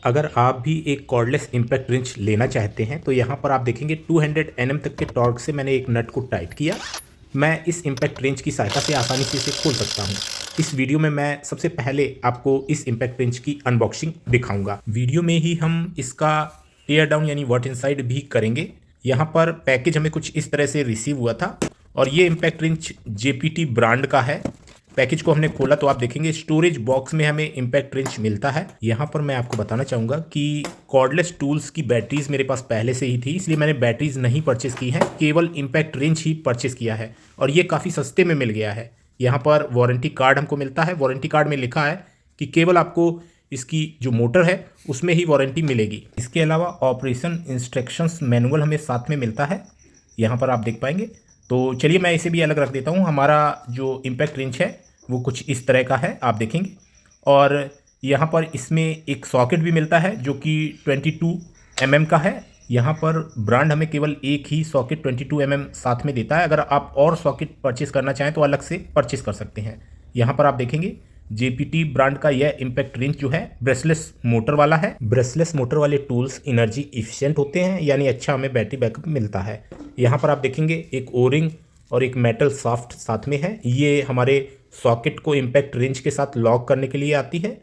अगर आप भी एक कॉर्डलेस इम्पैक्ट रिंच लेना चाहते हैं तो यहाँ पर आप देखेंगे 200 Nm तक के टॉर्क से मैंने एक नट को टाइट किया। मैं इस इम्पैक्ट रेंच की सहायता से आसानी से इसे खोल सकता हूँ। इस वीडियो में मैं सबसे पहले आपको इस इम्पैक्ट रेंच की अनबॉक्सिंग दिखाऊंगा। वीडियो में ही हम इसका टेयर डाउन यानी व्हाट इनसाइड भी करेंगे। यहाँ पर पैकेज हमें कुछ इस तरह से रिसीव हुआ था और ये इम्पैक्ट रेंच JPT ब्रांड का है। पैकेज को हमने खोला तो आप देखेंगे स्टोरेज बॉक्स में हमें इम्पैक्ट रेंच मिलता है। यहाँ पर मैं आपको बताना चाहूँगा कि कॉर्डलेस टूल्स की बैटरीज मेरे पास पहले से ही थी, इसलिए मैंने बैटरीज नहीं परचेस की है, केवल इम्पैक्ट रेंच ही परचेस किया है और ये काफ़ी सस्ते में मिल गया है। यहाँ पर वारंटी कार्ड हमको मिलता है। वारंटी कार्ड में लिखा है कि केवल आपको इसकी जो मोटर है उसमें ही वारंटी मिलेगी। इसके अलावा ऑपरेशन इंस्ट्रक्शंस मैनुअल हमें साथ में मिलता है, यहाँ पर आप देख पाएंगे। तो चलिए मैं इसे भी अलग रख देता हूँ। हमारा जो इम्पैक्ट रेंच है वो कुछ इस तरह का है, आप देखेंगे। और यहाँ पर इसमें एक सॉकेट भी मिलता है जो कि 22 mm का है। यहाँ पर ब्रांड हमें केवल एक ही सॉकेट 22 mm साथ में देता है। अगर आप और सॉकेट परचेस करना चाहें तो अलग से परचेस कर सकते हैं। यहाँ पर आप देखेंगे JPT ब्रांड का यह इम्पैक्ट रेंच जो है ब्रेसलेस मोटर वाला है। ब्रेसलेस मोटर वाले टूल्स एनर्जी इफिशिएंट होते हैं, यानी अच्छा हमें बैटरी बैकअप मिलता है। यहाँ पर आप देखेंगे एक ओरिंग और एक मेटल सॉफ्ट साथ में है। ये हमारे सॉकेट को इम्पैक्ट रेंच के साथ लॉक करने के लिए आती है।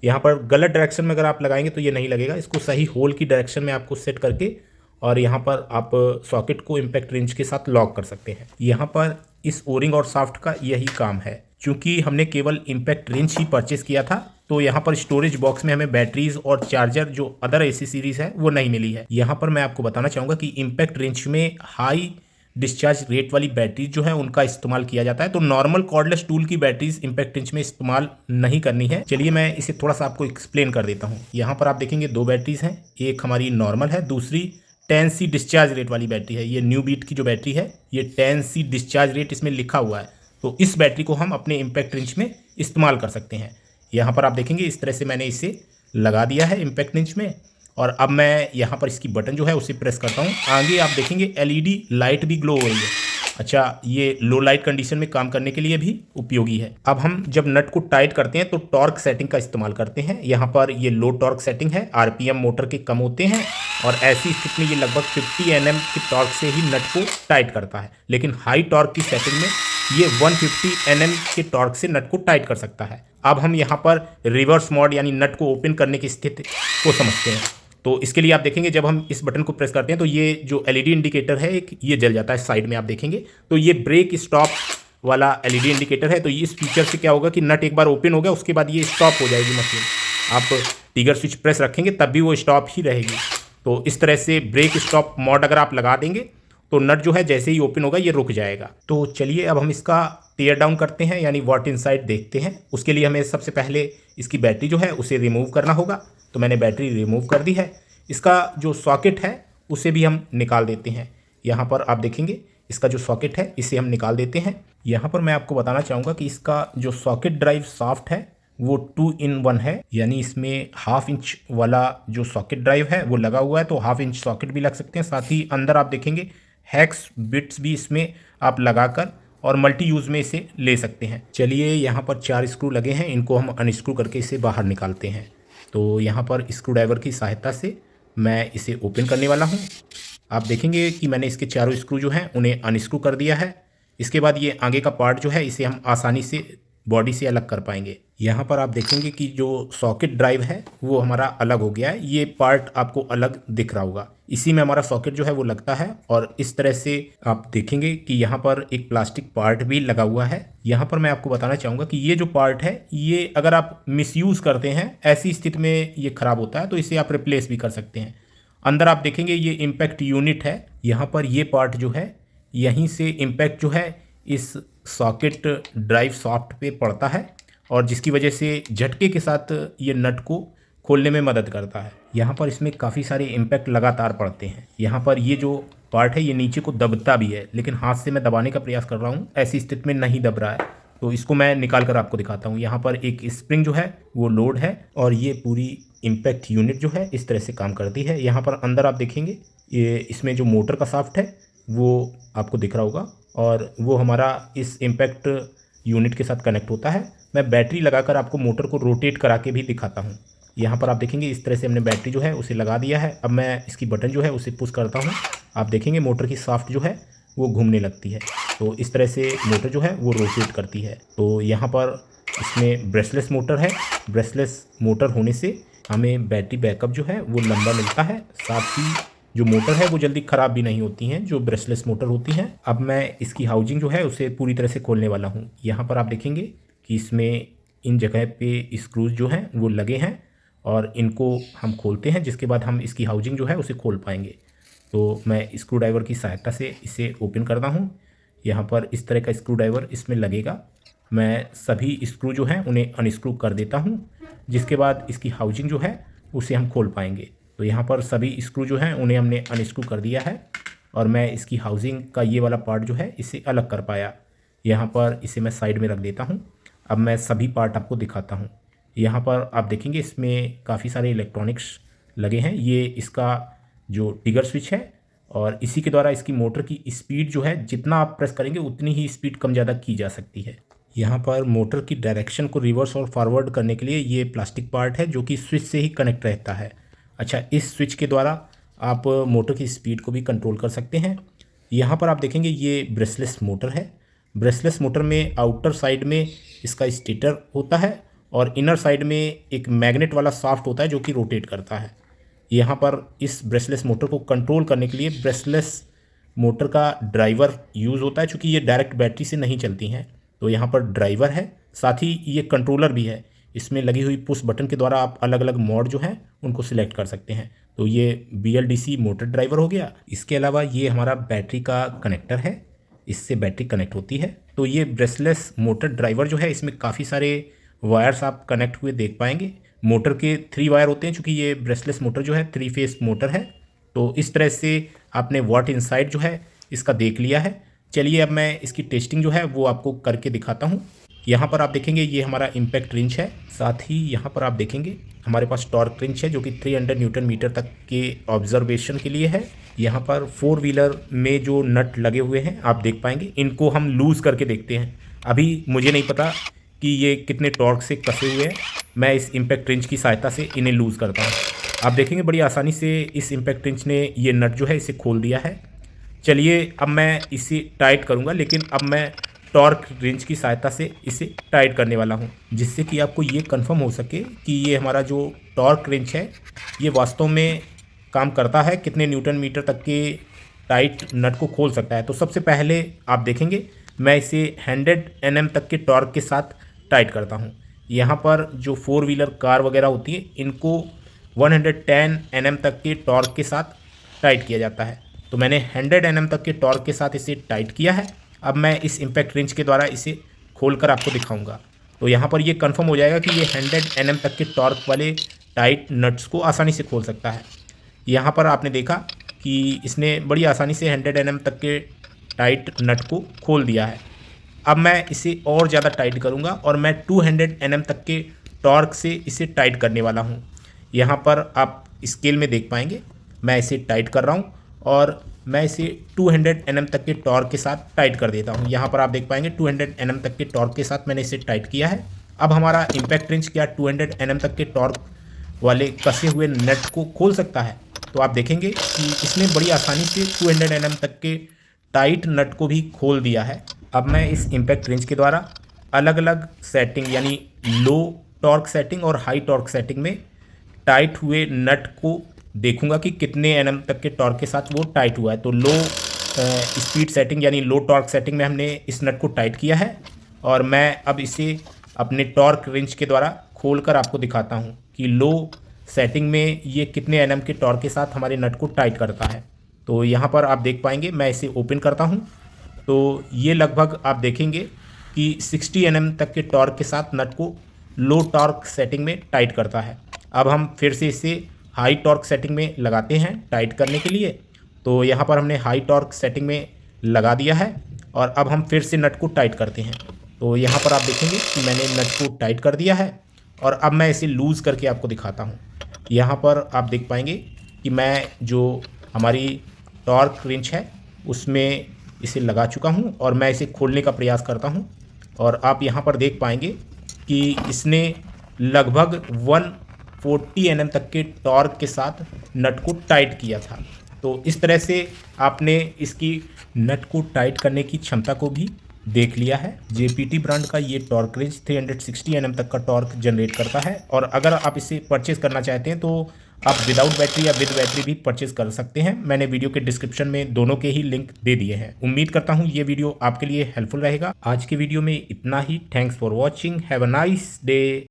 यहाँ पर गलत डायरेक्शन में अगर आप लगाएंगे तो ये नहीं लगेगा। इसको सही होल की डायरेक्शन में आपको सेट करके और यहाँ पर आप सॉकेट को इम्पैक्ट रेंच के साथ लॉक कर सकते हैं। यहाँ पर इस ओरिंग और सॉफ्ट का यही काम है। चूंकि हमने केवल इम्पैक्ट रेंच ही परचेस किया था तो यहाँ पर स्टोरेज बॉक्स में हमें बैटरीज और चार्जर जो अदर एसेसरीज है वो नहीं मिली है। यहाँ पर मैं आपको बताना चाहूँगा कि इम्पैक्ट रेंच में हाई डिस्चार्ज रेट वाली बैटरीज जो है उनका इस्तेमाल किया जाता है। तो नॉर्मल कॉर्डलेस टूल की बैटरीज इम्पैक्ट रेंच में इस्तेमाल नहीं करनी है। चलिए मैं इसे थोड़ा सा आपको एक्सप्लेन कर देता हूँ। यहाँ पर आप देखेंगे दो बैटरीज हैं, एक हमारी नॉर्मल है, दूसरी 10C डिस्चार्ज रेट वाली बैटरी है। ये न्यू बीट की जो बैटरी है ये 10C डिस्चार्ज रेट इसमें लिखा हुआ है। तो इस बैटरी को हम अपने इम्पैक्ट रेंच में इस्तेमाल कर सकते हैं। यहाँ पर आप देखेंगे इस तरह से मैंने इसे लगा दिया है इम्पैक्ट रेंच में और अब मैं यहाँ पर इसकी बटन जो है उसे प्रेस करता हूँ। आगे आप देखेंगे LED लाइट भी ग्लो हो रही है। अच्छा, ये लो लाइट कंडीशन में काम करने के लिए भी उपयोगी है। अब हम जब नट को टाइट करते हैं तो टॉर्क सेटिंग का इस्तेमाल करते हैं। यहाँ पर ये लो टॉर्क सेटिंग है, RPM मोटर के कम होते हैं और ऐसी स्थिति में ये लगभग 50 Nm की टॉर्क से ही नट को टाइट करता है। लेकिन हाई टॉर्क की सेटिंग में ये 150 Nm के टॉर्क से नट को टाइट कर सकता है। अब हम यहाँ पर रिवर्स मोड यानी नट को ओपन करने की स्थिति को समझते हैं। तो इसके लिए आप देखेंगे जब हम इस बटन को प्रेस करते हैं तो ये जो LED इंडिकेटर है एक ये जल जाता है साइड में, आप देखेंगे। तो ये ब्रेक स्टॉप वाला LED इंडिकेटर है। तो इस फीचर से क्या होगा कि नट एक बार ओपन हो गया उसके बाद ये स्टॉप हो जाएगी मशीन। आप ट्रिगर स्विच प्रेस रखेंगे तब भी वो स्टॉप ही रहेगी। तो इस तरह से ब्रेक स्टॉप मोड अगर आप लगा देंगे तो नट जो है जैसे ही ओपन होगा ये रुक जाएगा। तो चलिए अब हम इसका टेयर डाउन करते हैं यानी व्हाट इनसाइड देखते हैं। उसके लिए हमें सबसे पहले इसकी बैटरी जो है उसे रिमूव करना होगा। तो मैंने बैटरी रिमूव कर दी है। इसका जो सॉकेट है उसे भी हम निकाल देते हैं। यहाँ पर आप देखेंगे इसका जो सॉकेट है इसे हम निकाल देते हैं। यहाँ पर मैं आपको बताना चाहूँगा कि इसका जो सॉकेट ड्राइव शाफ्ट है वो 2-in-1 है, यानी इसमें 1/2 इंच वाला जो सॉकेट ड्राइव है वो लगा हुआ है। तो 1/2 इंच सॉकेट भी लग सकते हैं। साथ ही अंदर आप देखेंगे हैक्स बिट्स भी इसमें आप लगाकर और मल्टी यूज़ में इसे ले सकते हैं। चलिए यहाँ पर 4 स्क्रू लगे हैं, इनको हम अनस्क्रू करके इसे बाहर निकालते हैं। तो यहाँ पर स्क्रू ड्राइवर की सहायता से मैं इसे ओपन करने वाला हूँ। आप देखेंगे कि मैंने इसके चारों स्क्रू जो हैं उन्हें अनस्क्रू कर दिया है। इसके बाद ये आगे का पार्ट जो है इसे हम आसानी से बॉडी से अलग कर पाएंगे। यहाँ पर आप देखेंगे कि जो सॉकेट ड्राइव है वो हमारा अलग हो गया है। ये पार्ट आपको अलग दिख रहा होगा, इसी में हमारा सॉकेट जो है वो लगता है। और इस तरह से आप देखेंगे कि यहाँ पर एक प्लास्टिक पार्ट भी लगा हुआ है। यहाँ पर मैं आपको बताना चाहूँगा कि ये जो पार्ट है ये अगर आप मिसयूज़ करते हैं, ऐसी स्थिति में ये ख़राब होता है तो इसे आप रिप्लेस भी कर सकते हैं। अंदर आप देखेंगे ये इम्पैक्ट यूनिट है। यहाँ पर ये पार्ट जो है यहीं से इम्पैक्ट जो है इस सॉकेट ड्राइव सॉफ्ट पे पड़ता है और जिसकी वजह से झटके के साथ ये नट को खोलने में मदद करता है। यहाँ पर इसमें काफ़ी सारे इम्पैक्ट लगातार पड़ते हैं। यहाँ पर ये जो पार्ट है ये नीचे को दबता भी है, लेकिन हाथ से मैं दबाने का प्रयास कर रहा हूँ, ऐसी स्थिति में नहीं दब रहा है। तो इसको मैं निकाल कर आपको दिखाता हूँ। यहाँ पर एक स्प्रिंग जो है वो लोड है और ये पूरी इम्पैक्ट यूनिट जो है इस तरह से काम करती है। यहाँ पर अंदर आप देखेंगे ये इसमें जो मोटर का शाफ्ट है वो आपको दिख रहा होगा और वो हमारा इस इम्पैक्ट यूनिट के साथ कनेक्ट होता है। मैं बैटरी लगाकर आपको मोटर को रोटेट करा के भी दिखाता हूँ। यहाँ पर आप देखेंगे इस तरह से हमने बैटरी जो है उसे लगा दिया है। अब मैं इसकी बटन जो है उसे पुश करता हूँ। आप देखेंगे मोटर की शाफ्ट जो है वो घूमने लगती है। तो इस तरह से मोटर जो है वो रोटेट करती है। तो यहाँ पर इसमें ब्रशलेस मोटर है। ब्रशलेस मोटर होने से हमें बैटरी बैकअप जो है वो लंबा मिलता है, साथ ही जो मोटर है वो जल्दी ख़राब भी नहीं होती हैं जो ब्रशलेस मोटर होती हैं। अब मैं इसकी हाउजिंग जो है उसे पूरी तरह से खोलने वाला हूँ। यहाँ पर आप देखेंगे कि इसमें इन जगह पे स्क्रूज जो हैं वो लगे हैं और इनको हम खोलते हैं, जिसके बाद हम इसकी हाउजिंग जो है उसे खोल पाएंगे। तो मैं स्क्रू ड्राइवर की सहायता से इसे ओपन करता हूँ। यहाँ पर इस तरह का स्क्रू ड्राइवर इसमें लगेगा। मैं सभी स्क्रू जो हैं उन्हें अनस्क्रू कर देता हूँ, जिसके बाद इसकी हाउजिंग जो है उसे हम खोल पाएंगे। तो यहाँ पर सभी स्क्रू जो हैं उन्हें हमने अनस्क्रू कर दिया है और मैं इसकी हाउजिंग का ये वाला पार्ट जो है इसे अलग कर पाया। यहाँ पर इसे मैं साइड में रख देता हूँ। अब मैं सभी पार्ट आपको दिखाता हूँ। यहाँ पर आप देखेंगे इसमें काफ़ी सारे इलेक्ट्रॉनिक्स लगे हैं। ये इसका जो ट्रिगर स्विच है और इसी के द्वारा इसकी मोटर की स्पीड जो है जितना आप प्रेस करेंगे उतनी ही स्पीड कम ज़्यादा की जा सकती है। यहाँ पर मोटर की डायरेक्शन को रिवर्स और फॉरवर्ड करने के लिए ये प्लास्टिक पार्ट है जो कि स्विच से ही कनेक्ट रहता है। अच्छा, इस स्विच के द्वारा आप मोटर की स्पीड को भी कंट्रोल कर सकते हैं। यहाँ पर आप देखेंगे ये ब्रशलेस मोटर है। ब्रशलेस मोटर में आउटर साइड में इसका स्टेटर होता है और इनर साइड में एक मैग्नेट वाला शाफ्ट होता है जो कि रोटेट करता है। यहाँ पर इस ब्रशलेस मोटर को कंट्रोल करने के लिए ब्रशलेस मोटर का ड्राइवर यूज़ होता है, चूँकि ये डायरेक्ट बैटरी से नहीं चलती हैं। तो यहाँ पर ड्राइवर है, साथ ही ये कंट्रोलर भी है। इसमें लगी हुई पुश बटन के द्वारा आप अलग अलग मोड जो हैं उनको सिलेक्ट कर सकते हैं। तो ये BLDC मोटर ड्राइवर हो गया। इसके अलावा ये हमारा बैटरी का कनेक्टर है, इससे बैटरी कनेक्ट होती है। तो ये ब्रशलेस मोटर ड्राइवर जो है इसमें काफ़ी सारे वायर्स आप कनेक्ट हुए देख पाएंगे। मोटर के 3 वायर होते हैं, चूँकि ये ब्रशलेस मोटर जो है 3 फेस मोटर है। तो इस तरह से आपने व्हाट इनसाइड जो है इसका देख लिया है। चलिए अब मैं इसकी टेस्टिंग जो है वो आपको करके दिखाता हूँ। यहाँ पर आप देखेंगे ये हमारा इम्पैक्ट रिंच है, साथ ही यहाँ पर आप देखेंगे हमारे पास टॉर्क रिंच है जो कि 300 न्यूटन मीटर तक के ऑब्जर्वेशन के लिए है। यहाँ पर 4 व्हीलर में जो नट लगे हुए हैं आप देख पाएंगे, इनको हम लूज़ करके देखते हैं। अभी मुझे नहीं पता कि ये कितने टॉर्क से कसे हुए हैं। मैं इस इम्पैक्ट रिंच की सहायता से इन्हें लूज़ करता हूँ। आप देखेंगे बड़ी आसानी से इस इम्पैक्ट रिंच ने ये नट जो है इसे खोल दिया है। चलिए अब मैं इसे टाइट करूँगा, लेकिन अब मैं टॉर्क रिंच की सहायता से इसे टाइट करने वाला हूँ, जिससे कि आपको ये कंफर्म हो सके कि ये हमारा जो टॉर्क रिंच है ये वास्तव में काम करता है, कितने न्यूटन मीटर तक के टाइट नट को खोल सकता है। तो सबसे पहले आप देखेंगे मैं इसे 100 Nm तक के टॉर्क के साथ टाइट करता हूँ। यहाँ पर जो 4 व्हीलर कार वगैरह होती है इनको 110 Nm तक के टॉर्क के साथ टाइट किया जाता है। तो मैंने 100 Nm तक के टॉर्क के साथ इसे टाइट किया है। अब मैं इस इम्पैक्ट रिंच के द्वारा इसे खोलकर आपको दिखाऊंगा। तो यहाँ पर ये कंफर्म हो जाएगा कि ये 100 Nm तक के टॉर्क वाले टाइट नट्स को आसानी से खोल सकता है। यहाँ पर आपने देखा कि इसने बड़ी आसानी से 100 Nm तक के टाइट नट को खोल दिया है। अब मैं इसे और ज़्यादा टाइट करूँगा और मैं 200 Nm तक के टॉर्क से इसे टाइट करने वाला हूँ। यहाँ पर आप स्केल में देख पाएंगे मैं इसे टाइट कर रहा हूँ और मैं इसे 200 Nm तक के टॉर्क के साथ टाइट कर देता हूँ। यहाँ पर आप देख पाएंगे 200 Nm तक के टॉर्क के साथ मैंने इसे टाइट किया है। अब हमारा इम्पैक्ट रिंच क्या 200 Nm तक के टॉर्क वाले कसे हुए नट को खोल सकता है? तो आप देखेंगे कि इसने बड़ी आसानी से 200 Nm तक के टाइट नट को भी खोल दिया है। अब मैं इस इम्पैक्ट रिंच के द्वारा अलग अलग सेटिंग यानी लो टॉर्क सेटिंग और हाई टॉर्क सेटिंग में टाइट हुए नट को देखूंगा कि कितने एनएम तक के टॉर्क के साथ वो टाइट हुआ है। तो लो स्पीड सेटिंग यानी लो टॉर्क सेटिंग में हमने इस नट को टाइट किया है और मैं अब इसे अपने टॉर्क रिंच के द्वारा खोलकर आपको दिखाता हूँ कि लो सेटिंग में ये कितने एनएम के टॉर्क के साथ हमारे नट को टाइट करता है। तो यहाँ पर आप देख पाएंगे मैं इसे ओपन करता हूँ तो ये लगभग आप देखेंगे कि 60 Nm तक के टॉर्क के साथ नट को लो टॉर्क सेटिंग में टाइट करता है। अब हम फिर से इसे हाई टॉर्क सेटिंग में लगाते हैं टाइट करने के लिए। तो यहाँ पर हमने हाई टॉर्क सेटिंग में लगा दिया है और अब हम फिर से नट को टाइट करते हैं। तो यहाँ पर आप देखेंगे कि मैंने नट को टाइट कर दिया है और अब मैं इसे लूज़ करके आपको दिखाता हूँ। यहाँ पर आप देख पाएंगे कि मैं जो हमारी टॉर्क रिंच है उसमें इसे लगा चुका हूँ और मैं इसे खोलने का प्रयास करता हूँ और आप यहाँ पर देख पाएंगे कि इसने लगभग 40 एनएम तक के टॉर्क के साथ नट को टाइट किया था। तो इस तरह से आपने इसकी नट को टाइट करने की क्षमता को भी देख लिया है। जेपीटी ब्रांड का ये टॉर्क रेंज 360 एनएम तक का टॉर्क जनरेट करता है। और अगर आप इसे परचेज करना चाहते हैं तो आप विदाउट बैटरी या विद बैटरी भी परचेज कर सकते हैं। मैंने वीडियो के डिस्क्रिप्शन में दोनों के ही लिंक दे दिए हैं। उम्मीद करता हूँ ये वीडियो आपके लिए हेल्पफुल रहेगा। आज के वीडियो में इतना ही। Thanks for watching. Have a nice day.